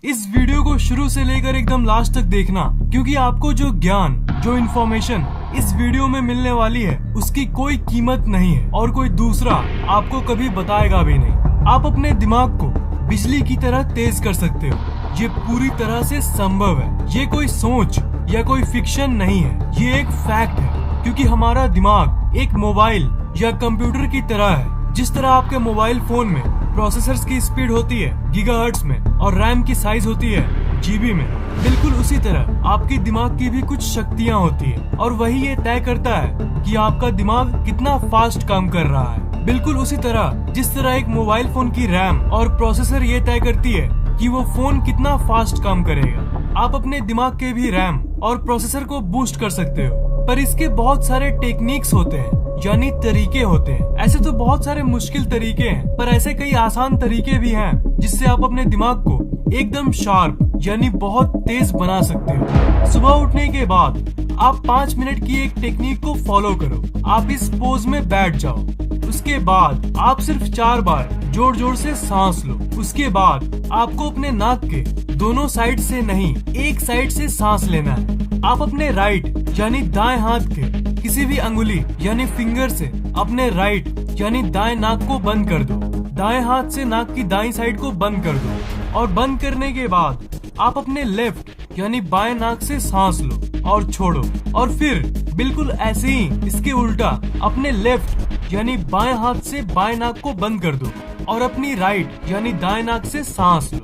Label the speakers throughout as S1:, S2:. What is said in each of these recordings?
S1: इस वीडियो को शुरू से लेकर एकदम लास्ट तक देखना, क्योंकि आपको जो ज्ञान, जो इन्फॉर्मेशन इस वीडियो में मिलने वाली है उसकी कोई कीमत नहीं है और कोई दूसरा आपको कभी बताएगा भी नहीं। आप अपने दिमाग को बिजली की तरह तेज कर सकते हो। ये पूरी तरह से संभव है। ये कोई सोच या कोई फिक्शन नहीं है, ये एक फैक्ट है। क्योंकि हमारा दिमाग एक मोबाइल या कंप्यूटर की तरह है। जिस तरह आपके मोबाइल फोन में प्रोसेसर्स की स्पीड होती है गीगाहर्ट्ज में और रैम की साइज होती है जीबी में, बिल्कुल उसी तरह आपके दिमाग की भी कुछ शक्तियाँ होती है और वही ये तय करता है कि आपका दिमाग कितना फास्ट काम कर रहा है। बिल्कुल उसी तरह जिस तरह एक मोबाइल फोन की रैम और प्रोसेसर ये तय करती है कि वो फोन कितना फास्ट काम करेगा, आप अपने दिमाग के भी रैम और प्रोसेसर को बूस्ट कर सकते हो। पर इसके बहुत सारे टेक्निक्स होते हैं, यानी तरीके होते हैं। ऐसे तो बहुत सारे मुश्किल तरीके हैं, पर ऐसे कई आसान तरीके भी हैं जिससे आप अपने दिमाग को एकदम शार्प यानी बहुत तेज बना सकते हो। सुबह उठने के बाद आप 5 मिनट की एक टेक्निक को फॉलो करो। आप इस पोज में बैठ जाओ। उसके बाद आप सिर्फ 4 बार जोर जोर से सांस लो। उसके बाद आपको अपने नाक के दोनों साइड से नहीं, एक साइड से सांस लेना है। आप अपने राइट यानी दाएं हाथ के किसी भी अंगुली यानी फिंगर से अपने राइट यानी दाएं नाक को बंद कर दो। दाएं हाथ से नाक की दाईं साइड को बंद कर दो और बंद करने के बाद आप अपने लेफ्ट यानी बाएं नाक से सांस लो और छोड़ो। और फिर बिल्कुल ऐसे ही इसके उल्टा अपने लेफ्ट यानी बाएं हाथ से बाएं नाक को बंद कर दो और अपनी राइट यानी दाएं नाक से सांस लो।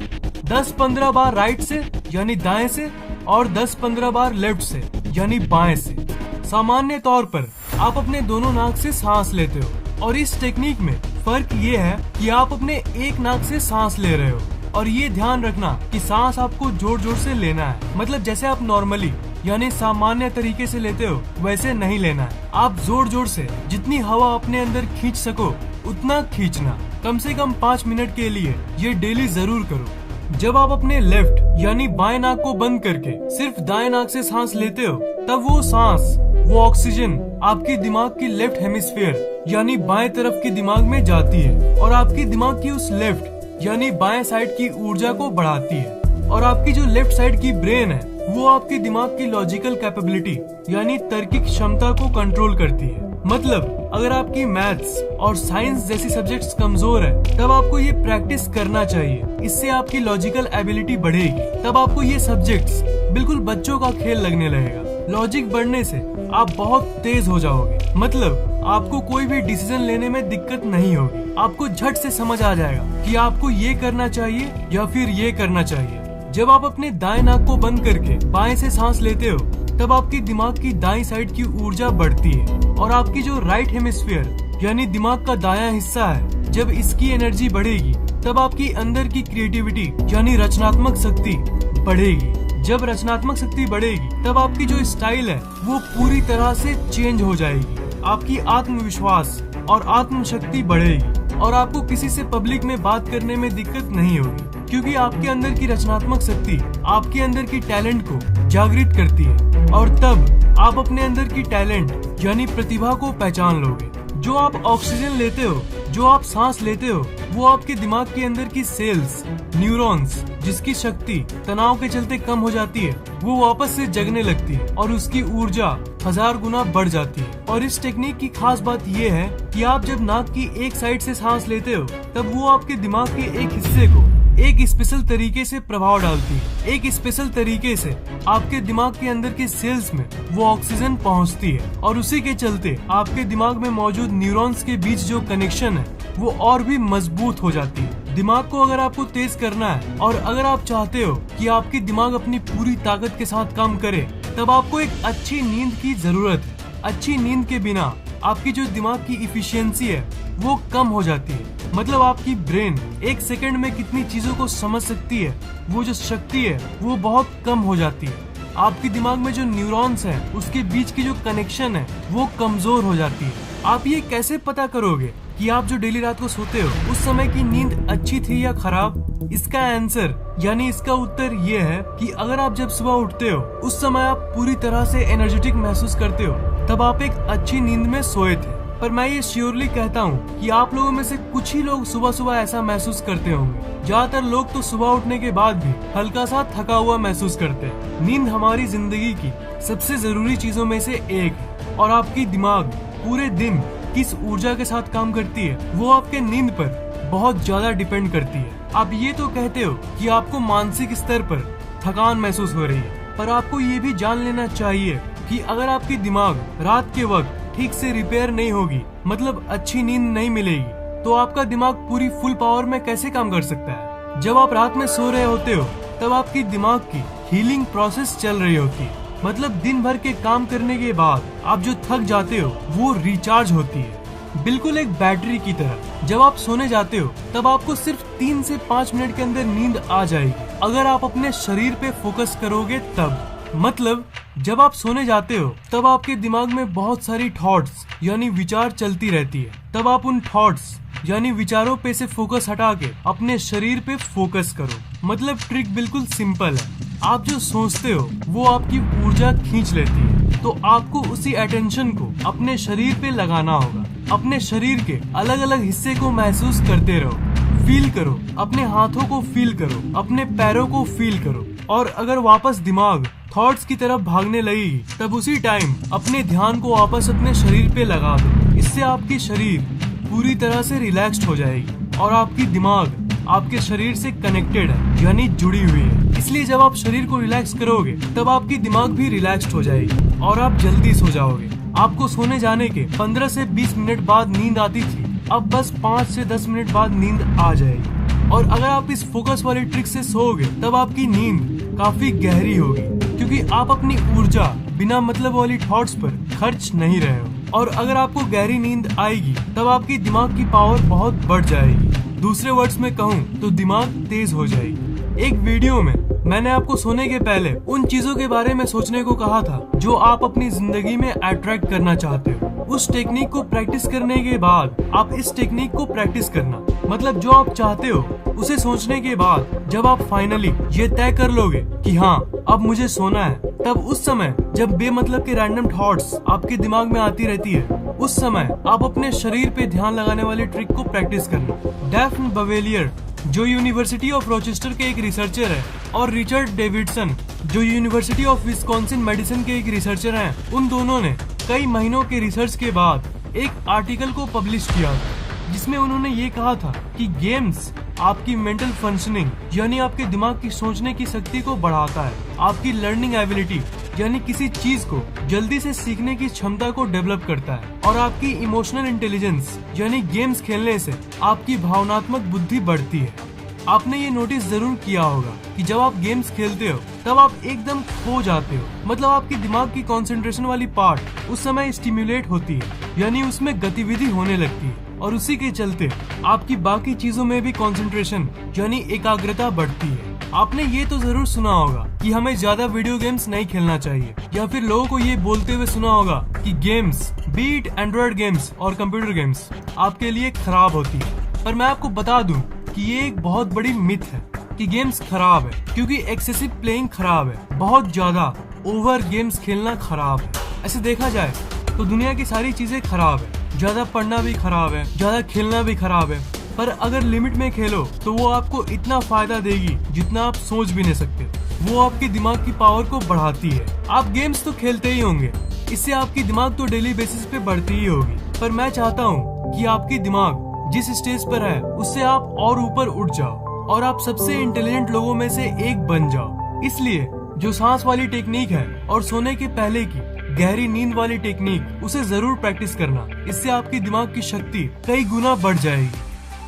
S1: 10-15 बार राइट से यानी दाएं से और 10-15 बार लेफ्ट से यानी बाएं से। सामान्य तौर पर आप अपने दोनों नाक से सांस लेते हो और इस टेक्निक में फर्क ये है कि आप अपने एक नाक से सांस ले रहे हो। और ये ध्यान रखना कि सांस आपको जोर जोर से लेना है, मतलब जैसे आप नॉर्मली यानी सामान्य तरीके से लेते हो वैसे नहीं लेना है। आप जोर जोर से जितनी हवा अपने अंदर खींच सको उतना खींचना। कम से कम 5 मिनट के लिए ये डेली जरूर करो। जब आप अपने लेफ्ट यानी बाएं नाक को बंद करके सिर्फ दाएं नाक से सांस लेते हो, तब वो सांस, वो ऑक्सीजन आपके दिमाग की लेफ्ट हेमिस्फीयर यानी बाएं तरफ के दिमाग में जाती है और आपके दिमाग की उस लेफ्ट यानी बाएं साइड की ऊर्जा को बढ़ाती है। और आपकी जो लेफ्ट साइड की ब्रेन है वो आपके दिमाग की लॉजिकल कैपेबिलिटी यानी तार्किक क्षमता को कंट्रोल करती है। मतलब अगर आपकी मैथ्स और साइंस जैसी सब्जेक्ट्स कमजोर है, तब आपको ये प्रैक्टिस करना चाहिए। इससे आपकी लॉजिकल एबिलिटी बढ़ेगी। तब आपको ये सब्जेक्ट्स बिल्कुल बच्चों का खेल लगने लगेगा। लॉजिक बढ़ने से आप बहुत तेज हो जाओगे। मतलब आपको कोई भी डिसीजन लेने में दिक्कत नहीं होगी। आपको झट से समझ आ जाएगा कि आपको ये करना चाहिए या फिर ये करना चाहिए। जब आप अपने दाएं नाक को बंद करके बाएं से सांस लेते हो, तब आपके दिमाग की दाईं साइड की ऊर्जा बढ़ती है और आपकी जो राइट हेमिस्फीयर यानी दिमाग का दायां हिस्सा है, जब इसकी एनर्जी बढ़ेगी तब आपकी अंदर की क्रिएटिविटी यानी रचनात्मक शक्ति बढ़ेगी। जब रचनात्मक शक्ति बढ़ेगी तब आपकी जो स्टाइल है वो पूरी तरह से चेंज हो जाएगी। आपकी आत्मविश्वास और आत्मशक्ति बढ़ेगी और आपको किसी से पब्लिक में बात करने में दिक्कत नहीं होगी, क्योंकि आपके अंदर की रचनात्मक शक्ति आपके अंदर की टैलेंट को जागृत करती है। और तब आप अपने अंदर की टैलेंट यानी प्रतिभा को पहचान लोगे। जो आप ऑक्सीजन लेते हो, जो आप सांस लेते हो, वो आपके दिमाग के अंदर की सेल्स, न्यूरॉन्स जिसकी शक्ति तनाव के चलते कम हो जाती है, वो वापस से जगने लगती है और उसकी ऊर्जा 1000 गुना बढ़ जाती है। और इस टेक्निक की खास बात ये है कि आप जब नाक की एक साइड से सांस लेते हो, तब वो आपके दिमाग के एक हिस्से को एक स्पेशल तरीके से प्रभाव डालती है। एक स्पेशल तरीके से आपके दिमाग के अंदर के सेल्स में वो ऑक्सीजन पहुंचती है और उसी के चलते आपके दिमाग में मौजूद न्यूरॉन्स के बीच जो कनेक्शन है वो और भी मजबूत हो जाती है। दिमाग को अगर आपको तेज करना है और अगर आप चाहते हो कि आपकी दिमाग अपनी पूरी ताकत के साथ काम करे, तब आपको एक अच्छी नींद की जरूरत है। अच्छी नींद के बिना आपकी जो दिमाग की इफिशियंसी है वो कम हो जाती है। मतलब आपकी ब्रेन 1 सेकंड में कितनी चीजों को समझ सकती है, वो जो शक्ति है वो बहुत कम हो जाती है। आपके दिमाग में जो न्यूरॉन्स हैं उसके बीच की जो कनेक्शन है वो कमजोर हो जाती है। आप ये कैसे पता करोगे कि आप जो डेली रात को सोते हो उस समय की नींद अच्छी थी या खराब? इसका आंसर यानी इसका उत्तर ये है कि अगर आप जब सुबह उठते हो उस समय आप पूरी तरह से एनर्जेटिक महसूस करते हो, तब आप एक अच्छी नींद में सोए थे। पर मैं ये श्योरली कहता हूँ कि आप लोगों में से कुछ ही लोग सुबह सुबह ऐसा महसूस करते होंगे। ज्यादातर लोग तो सुबह उठने के बाद भी हल्का सा थका हुआ महसूस करते हैं। नींद हमारी जिंदगी की सबसे जरूरी चीजों में से एक है और आपकी दिमाग पूरे दिन किस ऊर्जा के साथ काम करती है वो आपके नींद पर बहुत ज्यादा डिपेंड करती है। आप ये तो कहते हो कि आपको मानसिक स्तर पर थकान महसूस हो रही है, पर आपको ये भी जान लेना चाहिए कि अगर आपकी दिमाग रात के वक्त ठीक से रिपेयर नहीं होगी, मतलब अच्छी नींद नहीं मिलेगी, तो आपका दिमाग पूरी फुल पावर में कैसे काम कर सकता है। जब आप रात में सो रहे होते हो तब आपकी दिमाग की हीलिंग प्रोसेस चल रही होती है, मतलब दिन भर के काम करने के बाद आप जो थक जाते हो वो रिचार्ज होती है, बिल्कुल एक बैटरी की तरह। जब आप सोने जाते हो तब आपको सिर्फ 3 से 5 मिनट के अंदर नींद आ जाएगी, अगर आप अपने शरीर पे फोकस करोगे तब। मतलब जब आप सोने जाते हो तब आपके दिमाग में बहुत सारी थॉट्स यानी विचार चलती रहती है, तब आप उन थॉट्स यानी विचारों पे से फोकस हटा के अपने शरीर पे फोकस करो। मतलब ट्रिक बिल्कुल सिंपल है, आप जो सोचते हो वो आपकी ऊर्जा खींच लेती है, तो आपको उसी अटेंशन को अपने शरीर पे लगाना होगा। अपने शरीर के अलग अलग हिस्से को महसूस करते रहो, फील करो, अपने हाथों को फील करो, अपने पैरों को फील करो, और अगर वापस दिमाग थॉट्स की तरफ भागने लगेगी तब उसी टाइम अपने ध्यान को वापस अपने शरीर पे लगा दो। इससे आपकी शरीर पूरी तरह से रिलैक्स्ड हो जाएगी और आपकी दिमाग आपके शरीर से कनेक्टेड है यानी जुड़ी हुई है। इसलिए जब आप शरीर को रिलैक्स करोगे तब आपकी दिमाग भी रिलैक्स्ड हो जाएगी और आप जल्दी सो जाओगे। आपको सोने जाने के 15 से 20 मिनट बाद नींद आती थी, अब बस 5 से 10 मिनट बाद नींद आ जाएगी। और अगर आप इस फोकस वाली ट्रिक से सोओगे तब आपकी नींद काफी गहरी होगी, क्योंकि आप अपनी ऊर्जा बिना मतलब वाली थॉट्स पर खर्च नहीं रहे हो। और अगर आपको गहरी नींद आएगी तब आपकी दिमाग की पावर बहुत बढ़ जाएगी। दूसरे वर्ड्स में कहूँ तो दिमाग तेज हो जाएगी। एक वीडियो में मैंने आपको सोने के पहले उन चीजों के बारे में सोचने को कहा था जो आप अपनी जिंदगी में अट्रैक्ट करना चाहते हो। उस टेक्निक को प्रैक्टिस करने के बाद आप इस टेक्निक को प्रैक्टिस करना, मतलब जो आप चाहते हो उसे सोचने के बाद जब आप फाइनली ये तय कर लोगे कि हाँ अब मुझे सोना है, तब उस समय जब बेमतलब के रैंडम थॉट्स आपके दिमाग में आती रहती है, उस समय आप अपने शरीर पे ध्यान लगाने वाली ट्रिक को प्रैक्टिस करना। डैफ्ने बवेलियर जो यूनिवर्सिटी ऑफ रोचेस्टर के एक रिसर्चर है और रिचर्ड डेविडसन जो यूनिवर्सिटी ऑफ विस्कॉन्सिन मेडिसिन के एक रिसर्चर हैं, उन दोनों ने कई महीनों के रिसर्च के बाद एक आर्टिकल को पब्लिश किया जिसमें उन्होंने ये कहा था कि गेम्स आपकी मेंटल फंक्शनिंग यानी आपके दिमाग की सोचने की शक्ति को बढ़ाता है, आपकी लर्निंग एबिलिटी यानी किसी चीज को जल्दी से सीखने की क्षमता को डेवलप करता है, और आपकी इमोशनल इंटेलिजेंस यानी गेम्स खेलने से आपकी भावनात्मक बुद्धि बढ़ती है। आपने ये नोटिस जरूर किया होगा कि जब आप गेम्स खेलते हो तब आप एकदम खो जाते हो, मतलब आपकी दिमाग की कंसंट्रेशन वाली पार्ट उस समय स्टिम्युलेट होती है यानी उसमें गतिविधि होने लगती है, और उसी के चलते आपकी बाकी चीजों में भी कंसंट्रेशन यानी एकाग्रता बढ़ती है। आपने ये तो जरूर सुना होगा कि हमें ज्यादा वीडियो गेम्स नहीं खेलना चाहिए, या फिर लोगों को ये बोलते हुए सुना होगा कि गेम्स बीट एंड्रॉइड गेम्स और कंप्यूटर गेम्स आपके लिए खराब होती है। पर मैं आपको बता दूं कि ये एक बहुत बड़ी मिथ है कि गेम्स खराब है, क्योंकि एक्सेसिव प्लेइंग खराब है, बहुत ज्यादा ओवर गेम्स खेलना खराब है। ऐसे देखा जाए तो दुनिया की सारी चीजें खराब है, ज्यादा पढ़ना भी खराब है, ज्यादा खेलना भी खराब है, पर अगर लिमिट में खेलो तो वो आपको इतना फायदा देगी जितना आप सोच भी नहीं सकते। वो आपके दिमाग की पावर को बढ़ाती है। आप गेम्स तो खेलते ही होंगे, इससे आपकी दिमाग तो डेली बेसिस पे बढ़ती ही होगी, पर मैं चाहता हूँ कि आपकी दिमाग जिस स्टेज पर है उससे आप और ऊपर उठ जाओ और आप सबसे इंटेलिजेंट लोगों में से एक बन जाओ। इसलिए जो सांस वाली टेक्निक है और सोने के पहले की गहरी नींद वाली टेक्निक, उसे जरूर प्रैक्टिस करना। इससे आपकी दिमाग की शक्ति कई गुना बढ़ जाएगी।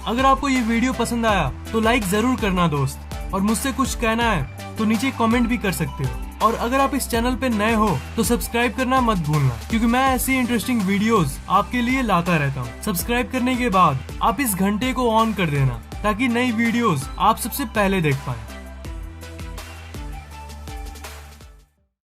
S1: अगर आपको ये वीडियो पसंद आया तो लाइक जरूर करना दोस्त, और मुझसे कुछ कहना है तो नीचे कमेंट भी कर सकते हो। और अगर आप इस चैनल पे नए हो तो सब्सक्राइब करना मत भूलना, क्योंकि मैं ऐसी इंटरेस्टिंग वीडियोस आपके लिए लाता रहता हूँ। सब्सक्राइब करने के बाद आप इस घंटे को ऑन कर देना ताकि नई वीडियोस आप सबसे पहले देख पाएं।